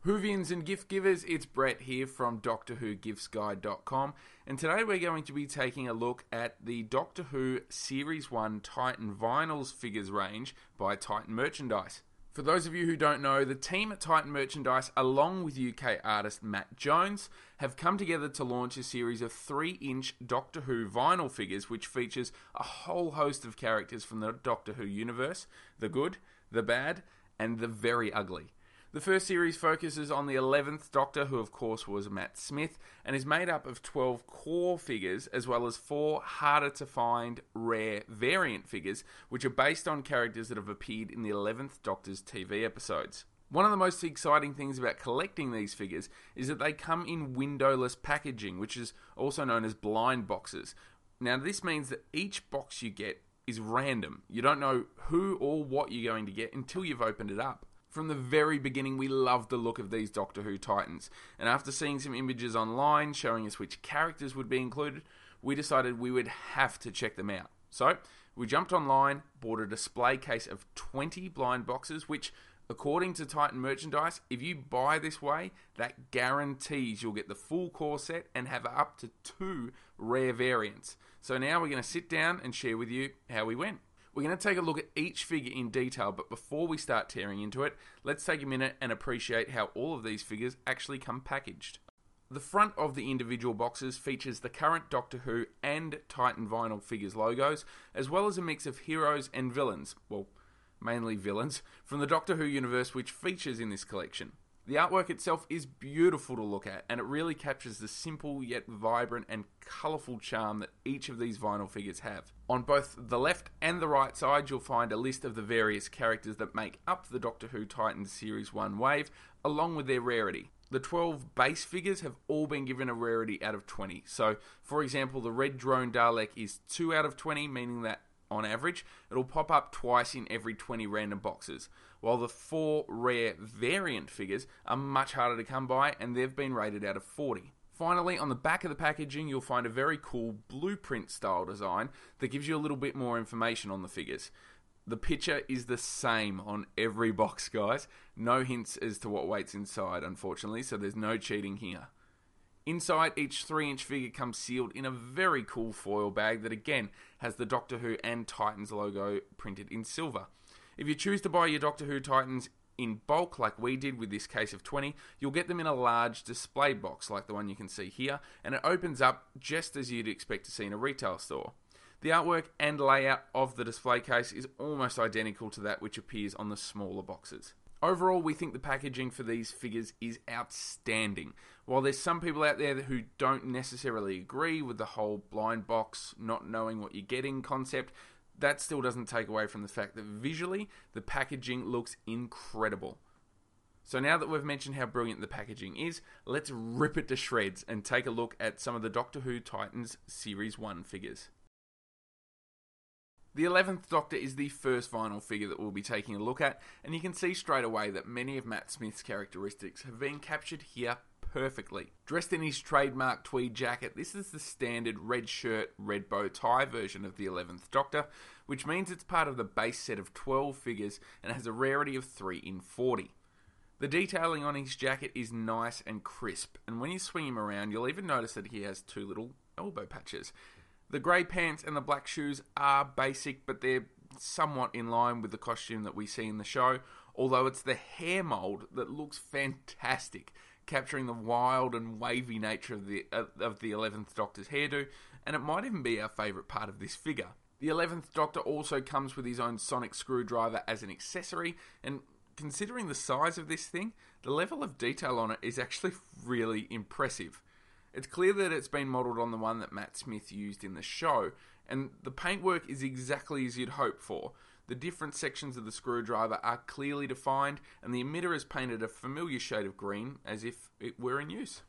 Whovians and gift givers, it's Brett here from DoctorWhoGiftsGuide.com, and today we're going to be taking a look at the Doctor Who Series 1 Titan Vinyls figures range by Titan Merchandise. For those of you who don't know, the team at Titan Merchandise, along with UK artist Matt Jones, have come together to launch a series of 3-inch Doctor Who vinyl figures which features a whole host of characters from the Doctor Who universe, the good, the bad, and the very ugly. The first series focuses on the 11th Doctor, who of course was Matt Smith, and is made up of 12 core figures as well as 4 harder to find rare variant figures, which are based on characters that have appeared in the 11th Doctor's TV episodes. One of the most exciting things about collecting these figures is that they come in windowless packaging, which is also known as blind boxes. Now this means that each box you get is random. You don't know who or what you're going to get until you've opened it up. From the very beginning, we loved the look of these Doctor Who Titans, and after seeing some images online showing us which characters would be included, we decided we would have to check them out. So, we jumped online, bought a display case of 20 blind boxes, which, according to Titan Merchandise, if you buy this way, that guarantees you'll get the full core set and have up to 2 rare variants. So now we're going to sit down and share with you how we went. We're going to take a look at each figure in detail, but before we start tearing into it, let's take a minute and appreciate how all of these figures actually come packaged. The front of the individual boxes features the current Doctor Who and Titan Vinyl figures logos, as well as a mix of heroes and villains, well, mainly villains, from the Doctor Who universe which features in this collection. The artwork itself is beautiful to look at, and it really captures the simple yet vibrant and colourful charm that each of these vinyl figures have. On both the left and the right side, you'll find a list of the various characters that make up the Doctor Who Titans Series 1 wave, along with their rarity. The 12 base figures have all been given a rarity out of 20. So, for example, the red drone Dalek is 2 out of 20, meaning that on average, it'll pop up twice in every 20 random boxes, while the 4 rare variant figures are much harder to come by, and they've been rated out of 40. Finally, on the back of the packaging, you'll find a very cool blueprint style design that gives you a little bit more information on the figures. The picture is the same on every box, guys. No hints as to what waits inside, unfortunately, so there's no cheating here. Inside, each 3-inch figure comes sealed in a very cool foil bag that again has the Doctor Who and Titans logo printed in silver. If you choose to buy your Doctor Who Titans in bulk like we did with this case of 20, you'll get them in a large display box like the one you can see here, and it opens up just as you'd expect to see in a retail store. The artwork and layout of the display case is almost identical to that which appears on the smaller boxes. Overall, we think the packaging for these figures is outstanding. While there's some people out there who don't necessarily agree with the whole blind box, not knowing what you're getting concept, that still doesn't take away from the fact that visually, the packaging looks incredible. So now that we've mentioned how brilliant the packaging is, let's rip it to shreds and take a look at some of the Doctor Who Titans Series 1 figures. The 11th Doctor is the first vinyl figure that we'll be taking a look at, and you can see straight away that many of Matt Smith's characteristics have been captured here perfectly. Dressed in his trademark tweed jacket, this is the standard red shirt, red bow tie version of the 11th Doctor, which means it's part of the base set of 12 figures and has a rarity of 3 in 40. The detailing on his jacket is nice and crisp, and when you swing him around, you'll even notice that he has 2 little elbow patches. The grey pants and the black shoes are basic, but they're somewhat in line with the costume that we see in the show, although it's the hair mould that looks fantastic, capturing the wild and wavy nature of the 11th Doctor's hairdo, and it might even be our favourite part of this figure. The 11th Doctor also comes with his own sonic screwdriver as an accessory, and considering the size of this thing, the level of detail on it is actually really impressive. It's clear that it's been modelled on the one that Matt Smith used in the show, and the paintwork is exactly as you'd hope for. The different sections of the screwdriver are clearly defined, and the emitter is painted a familiar shade of green, as if it were in use.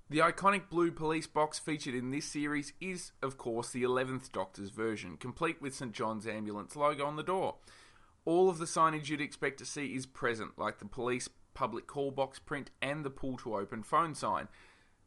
The iconic blue police box featured in this series is, of course, the 11th Doctor's version, complete with St. John's Ambulance logo on the door. All of the signage you'd expect to see is present, like the police public call box print and the pull to open phone sign.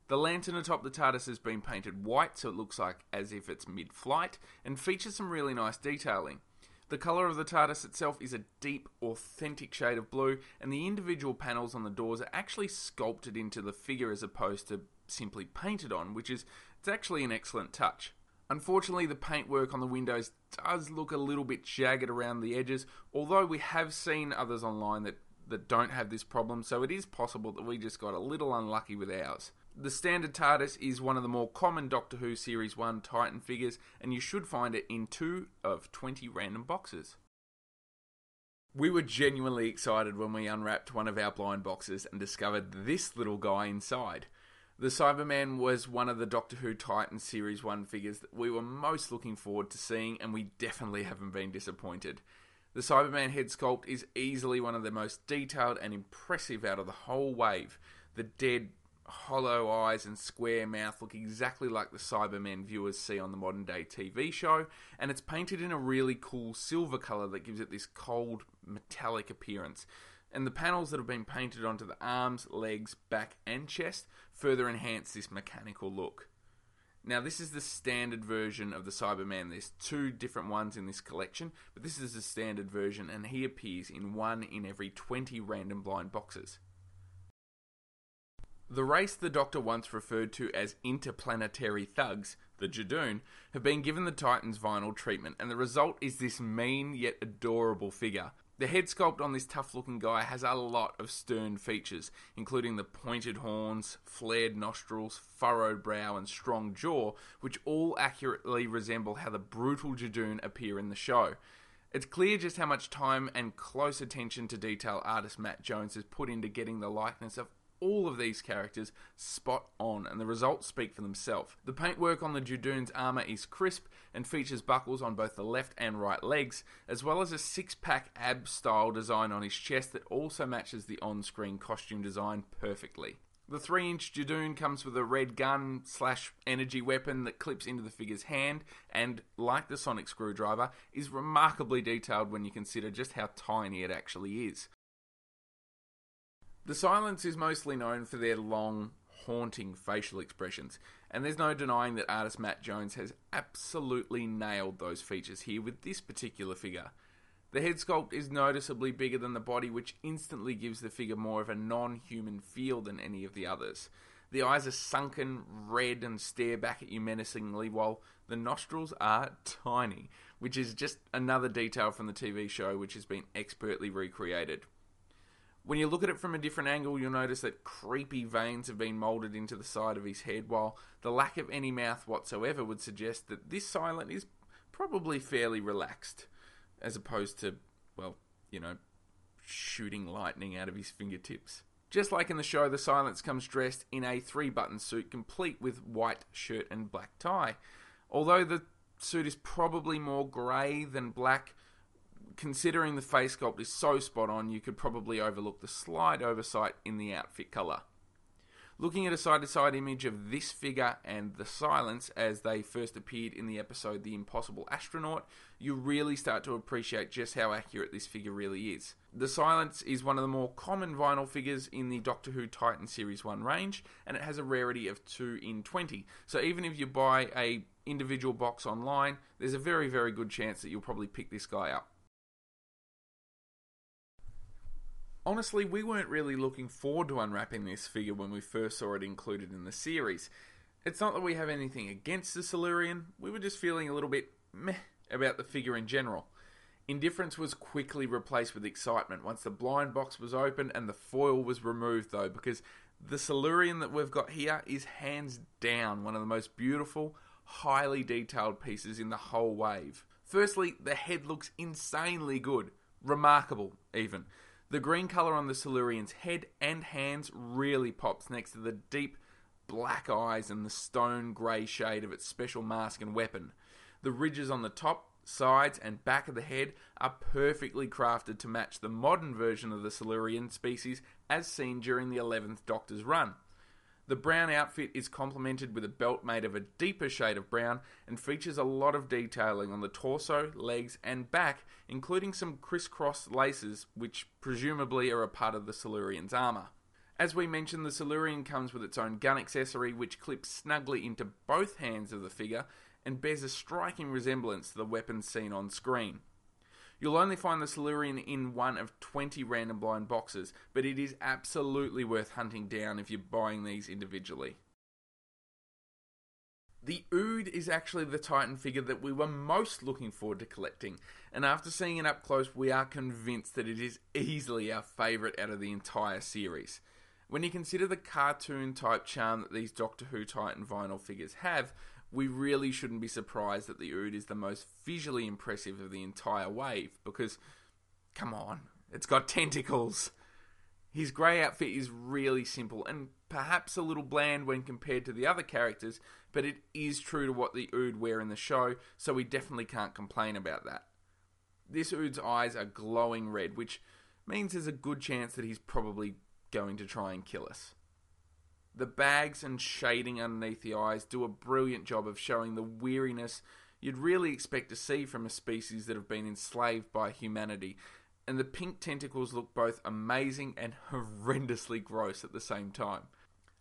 The lantern atop the TARDIS has been painted white, so it looks like as if it's mid-flight, and features some really nice detailing. The colour of the TARDIS itself is a deep, authentic shade of blue, and the individual panels on the doors are actually sculpted into the figure as opposed to simply painted on, it's actually an excellent touch. Unfortunately, the paintwork on the windows does look a little bit jagged around the edges, although we have seen others online that don't have this problem, so it is possible that we just got a little unlucky with ours. The standard TARDIS is one of the more common Doctor Who Series 1 Titan figures, and you should find it in 2 of 20 random boxes. We were genuinely excited when we unwrapped one of our blind boxes and discovered this little guy inside. The Cyberman was one of the Doctor Who Titan Series 1 figures that we were most looking forward to seeing, and we definitely haven't been disappointed. The Cyberman head sculpt is easily one of the most detailed and impressive out of the whole wave. The dead, hollow eyes and square mouth look exactly like the Cybermen viewers see on the modern day TV show, and it's painted in a really cool silver colour that gives it this cold, metallic appearance. And the panels that have been painted onto the arms, legs, back and chest further enhance this mechanical look. Now, this is the standard version of the Cyberman. There's 2 different ones in this collection, but this is the standard version, and he appears in 1 in every 20 random blind boxes. The race the Doctor once referred to as interplanetary thugs, the Judoon, have been given the Titan's vinyl treatment, and the result is this mean yet adorable figure. The head sculpt on this tough-looking guy has a lot of stern features, including the pointed horns, flared nostrils, furrowed brow and strong jaw, which all accurately resemble how the brutal Judoon appear in the show. It's clear just how much time and close attention to detail artist Matt Jones has put into getting the likeness of all of these characters spot on, and the results speak for themselves. The paintwork on the Judoon's armour is crisp and features buckles on both the left and right legs, as well as a 6-pack ab-style design on his chest that also matches the on-screen costume design perfectly. The 3-inch Judoon comes with a red gun/energy weapon that clips into the figure's hand, and, like the sonic screwdriver, is remarkably detailed when you consider just how tiny it actually is. The Silence is mostly known for their long, haunting facial expressions, and there's no denying that artist Matt Jones has absolutely nailed those features here with this particular figure. The head sculpt is noticeably bigger than the body, which instantly gives the figure more of a non-human feel than any of the others. The eyes are sunken, red, and stare back at you menacingly, while the nostrils are tiny, which is just another detail from the TV show which has been expertly recreated. When you look at it from a different angle, you'll notice that creepy veins have been moulded into the side of his head, while the lack of any mouth whatsoever would suggest that this Silent is probably fairly relaxed, as opposed to, shooting lightning out of his fingertips. Just like in the show, the Silence comes dressed in a 3-button suit complete with white shirt and black tie. Although the suit is probably more grey than black, considering the face sculpt is so spot on, you could probably overlook the slight oversight in the outfit colour. Looking at a side-to-side image of this figure and the Silence as they first appeared in the episode The Impossible Astronaut, you really start to appreciate just how accurate this figure really is. The Silence is one of the more common vinyl figures in the Doctor Who Titan Series 1 range, and it has a rarity of 2 in 20. So even if you buy a individual box online, there's a very, very good chance that you'll probably pick this guy up. Honestly, we weren't really looking forward to unwrapping this figure when we first saw it included in the series. It's not that we have anything against the Silurian, we were just feeling a little bit meh about the figure in general. Indifference was quickly replaced with excitement once the blind box was opened and the foil was removed though, because the Silurian that we've got here is hands down one of the most beautiful, highly detailed pieces in the whole wave. Firstly, the head looks insanely good, remarkable even. The green colour on the Silurian's head and hands really pops next to the deep black eyes and the stone grey shade of its special mask and weapon. The ridges on the top, sides and back of the head are perfectly crafted to match the modern version of the Silurian species as seen during the 11th Doctor's run. The brown outfit is complemented with a belt made of a deeper shade of brown and features a lot of detailing on the torso, legs and back, including some crisscross laces which presumably are a part of the Silurian's armour. As we mentioned, the Silurian comes with its own gun accessory which clips snugly into both hands of the figure and bears a striking resemblance to the weapons seen on screen. You'll only find the Silurian in one of 20 random blind boxes, but it is absolutely worth hunting down if you're buying these individually. The Ood is actually the Titan figure that we were most looking forward to collecting, and after seeing it up close, we are convinced that it is easily our favourite out of the entire series. When you consider the cartoon type charm that these Doctor Who Titan vinyl figures have, we really shouldn't be surprised that the Ood is the most visually impressive of the entire wave, because, come on, it's got tentacles. His grey outfit is really simple and perhaps a little bland when compared to the other characters, but it is true to what the Ood wear in the show, so we definitely can't complain about that. This Ood's eyes are glowing red, which means there's a good chance that he's probably going to try and kill us. The bags and shading underneath the eyes do a brilliant job of showing the weariness you'd really expect to see from a species that have been enslaved by humanity, and the pink tentacles look both amazing and horrendously gross at the same time.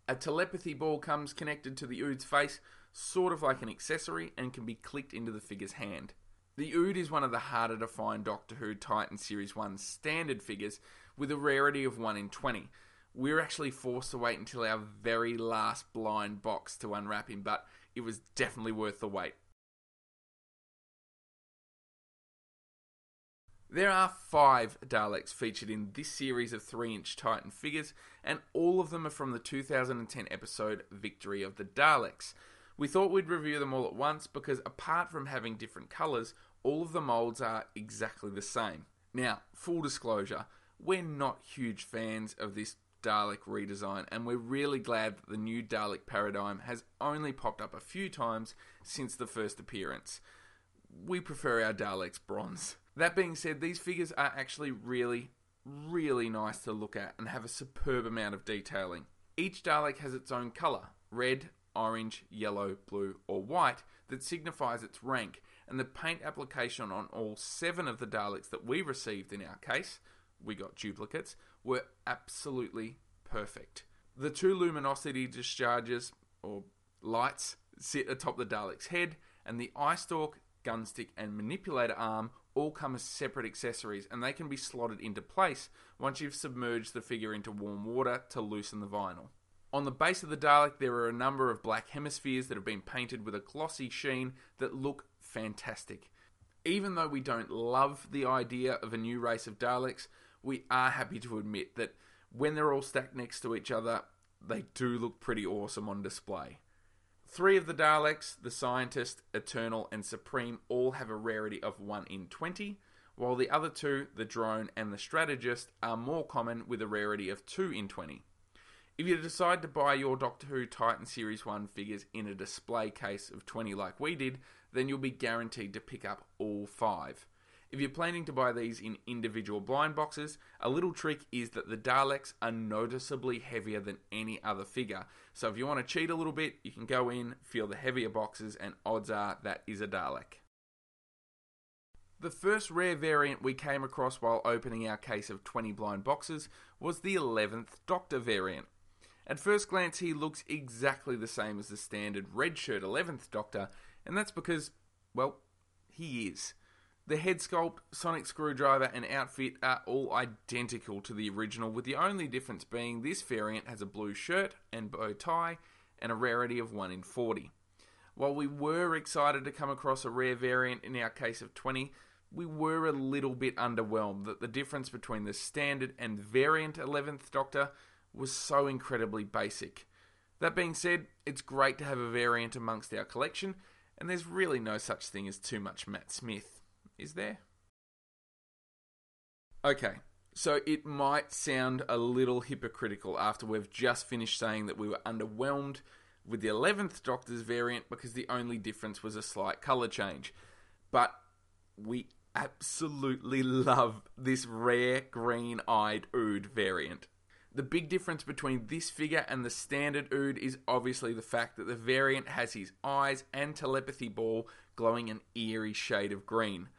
A telepathy ball comes connected to the Ood's face, sort of like an accessory, and can be clicked into the figure's hand. The Ood is one of the harder to find Doctor Who Titan Series 1 standard figures, with a rarity of 1 in 20. We were actually forced to wait until our very last blind box to unwrap him, but it was definitely worth the wait. There are 5 Daleks featured in this series of 3-inch Titan figures, and all of them are from the 2010 episode Victory of the Daleks. We thought we'd review them all at once because apart from having different colours, all of the moulds are exactly the same. Now, full disclosure, we're not huge fans of this Dalek redesign, and we're really glad that the new Dalek paradigm has only popped up a few times since the first appearance. We prefer our Daleks bronze. That being said, these figures are actually really nice to look at and have a superb amount of detailing. Each Dalek has its own colour, red, orange, yellow, blue or white, that signifies its rank, and the paint application on all 7 of the Daleks that we received in our case, we got duplicates, were absolutely perfect. The 2 luminosity discharges, or lights, sit atop the Dalek's head, and the eye stalk, gunstick and manipulator arm all come as separate accessories, and they can be slotted into place once you've submerged the figure into warm water to loosen the vinyl. On the base of the Dalek there are a number of black hemispheres that have been painted with a glossy sheen that look fantastic. Even though we don't love the idea of a new race of Daleks, we are happy to admit that when they're all stacked next to each other, they do look pretty awesome on display. 3 of the Daleks, the Scientist, Eternal and Supreme, all have a rarity of 1 in 20, while the other 2, the Drone and the Strategist, are more common with a rarity of 2 in 20. If you decide to buy your Doctor Who Titan Series 1 figures in a display case of 20 like we did, then you'll be guaranteed to pick up all 5. If you're planning to buy these in individual blind boxes, a little trick is that the Daleks are noticeably heavier than any other figure. So if you want to cheat a little bit, you can go in, feel the heavier boxes, and odds are that is a Dalek. The first rare variant we came across while opening our case of 20 blind boxes was the 11th Doctor variant. At first glance he looks exactly the same as the standard red shirt 11th Doctor, and that's because, well, he is. The head sculpt, sonic screwdriver and outfit are all identical to the original, with the only difference being this variant has a blue shirt and bow tie and a rarity of 1 in 40. While we were excited to come across a rare variant in our case of 20, we were a little bit underwhelmed that the difference between the standard and variant 11th Doctor was so incredibly basic. That being said, it's great to have a variant amongst our collection, and there's really no such thing as too much Matt Smith. Is there? Okay, so it might sound a little hypocritical after we've just finished saying that we were underwhelmed with the 11th Doctor's variant because the only difference was a slight colour change. But we absolutely love this rare green-eyed Ood variant. The big difference between this figure and the standard Ood is obviously the fact that the variant has his eyes and telepathy ball glowing an eerie shade of green.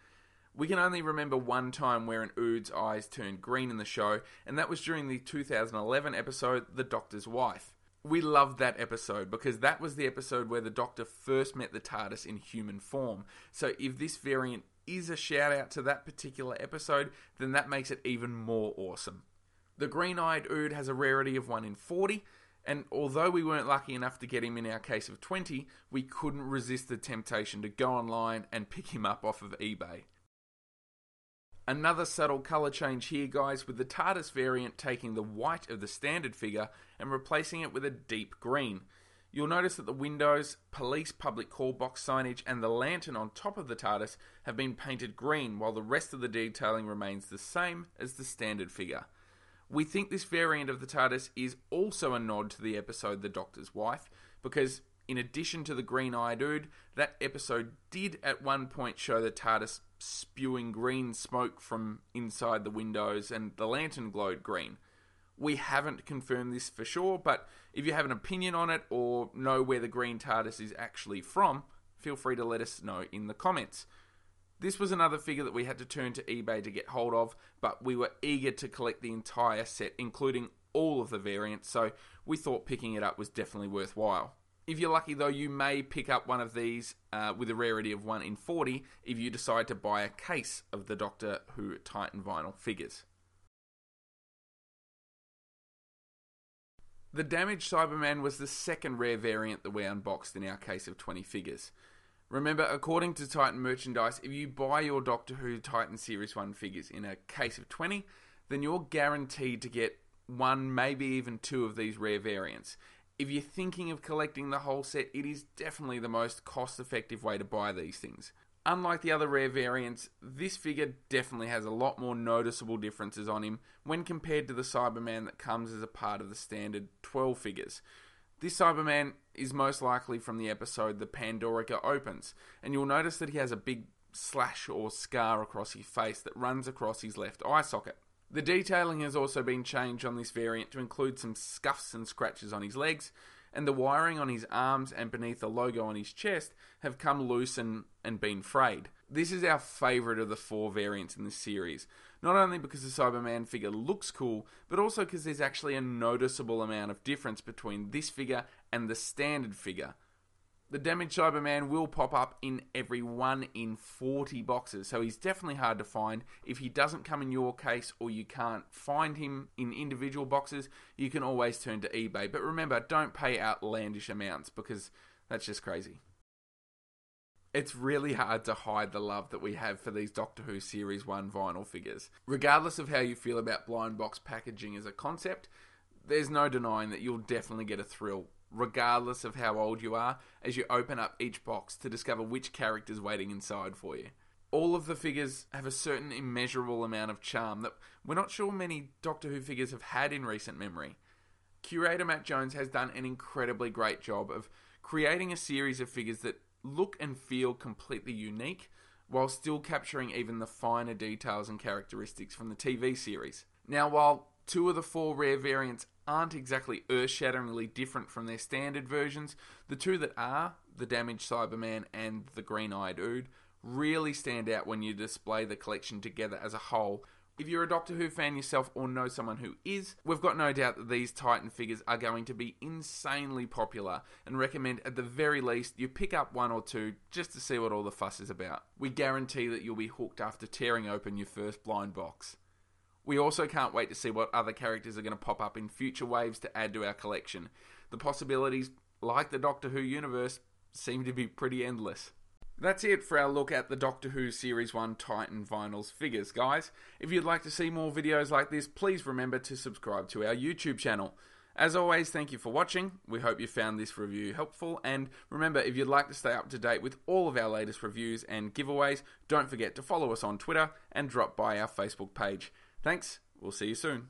We can only remember one time where an Ood's eyes turned green in the show, and that was during the 2011 episode, The Doctor's Wife. We loved that episode because that was the episode where the Doctor first met the TARDIS in human form. So if this variant is a shout out to that particular episode, then that makes it even more awesome. The green-eyed Ood has a rarity of 1 in 40, and although we weren't lucky enough to get him in our case of 20, we couldn't resist the temptation to go online and pick him up off of eBay. Another subtle colour change here, guys, with the TARDIS variant taking the white of the standard figure and replacing it with a deep green. You'll notice that the windows, police public call box signage and the lantern on top of the TARDIS have been painted green, while the rest of the detailing remains the same as the standard figure. We think this variant of the TARDIS is also a nod to the episode The Doctor's Wife, because in addition to the green-eyed Ood, that episode did at one point show the TARDIS spewing green smoke from inside the windows and the lantern glowed green. We haven't confirmed this for sure, but if you have an opinion on it or know where the green TARDIS is actually from, feel free to let us know in the comments. This was another figure that we had to turn to eBay to get hold of, but we were eager to collect the entire set, including all of the variants, so we thought picking it up was definitely worthwhile. If you're lucky though, you may pick up one of these with a rarity of 1 in 40 if you decide to buy a case of the Doctor Who Titan vinyl figures. The damaged Cyberman was the second rare variant that we unboxed in our case of 20 figures. Remember, according to Titan Merchandise, if you buy your Doctor Who Titan Series 1 figures in a case of 20, then you're guaranteed to get 1, maybe even 2 of these rare variants. If you're thinking of collecting the whole set, it is definitely the most cost-effective way to buy these things. Unlike the other rare variants, this figure definitely has a lot more noticeable differences on him when compared to the Cyberman that comes as a part of the standard 12 figures. This Cyberman is most likely from the episode The Pandorica Opens, and you'll notice that he has a big slash or scar across his face that runs across his left eye socket. The detailing has also been changed on this variant to include some scuffs and scratches on his legs, and the wiring on his arms and beneath the logo on his chest have come loose and been frayed. This is our favourite of the 4 variants in this series, not only because the Cyberman figure looks cool, but also because there's actually a noticeable amount of difference between this figure and the standard figure. The damaged Cyberman will pop up in every 1 in 40 boxes, so he's definitely hard to find. If he doesn't come in your case or you can't find him in individual boxes, you can always turn to eBay. But remember, don't pay outlandish amounts because that's just crazy. It's really hard to hide the love that we have for these Doctor Who Series 1 vinyl figures. Regardless of how you feel about blind box packaging as a concept, there's no denying that you'll definitely get a thrill, regardless of how old you are, as you open up each box to discover which character's waiting inside for you. All of the figures have a certain immeasurable amount of charm that we're not sure many Doctor Who figures have had in recent memory. Curator Matt Jones has done an incredibly great job of creating a series of figures that look and feel completely unique, while still capturing even the finer details and characteristics from the TV series. Now, while 2 of the 4 rare variants aren't exactly earth-shatteringly different from their standard versions, the 2 that are, the damaged Cyberman and the green-eyed Ood, really stand out when you display the collection together as a whole. If you're a Doctor Who fan yourself or know someone who is, we've got no doubt that these Titan figures are going to be insanely popular, and recommend at the very least you pick up 1 or 2 just to see what all the fuss is about. We guarantee that you'll be hooked after tearing open your first blind box. We also can't wait to see what other characters are going to pop up in future waves to add to our collection. The possibilities, like the Doctor Who universe, seem to be pretty endless. That's it for our look at the Doctor Who Series 1 Titan Vinyls figures, guys. If you'd like to see more videos like this, please remember to subscribe to our YouTube channel. As always, thank you for watching. We hope you found this review helpful, and remember, if you'd like to stay up to date with all of our latest reviews and giveaways, don't forget to follow us on Twitter and drop by our Facebook page. Thanks, we'll see you soon.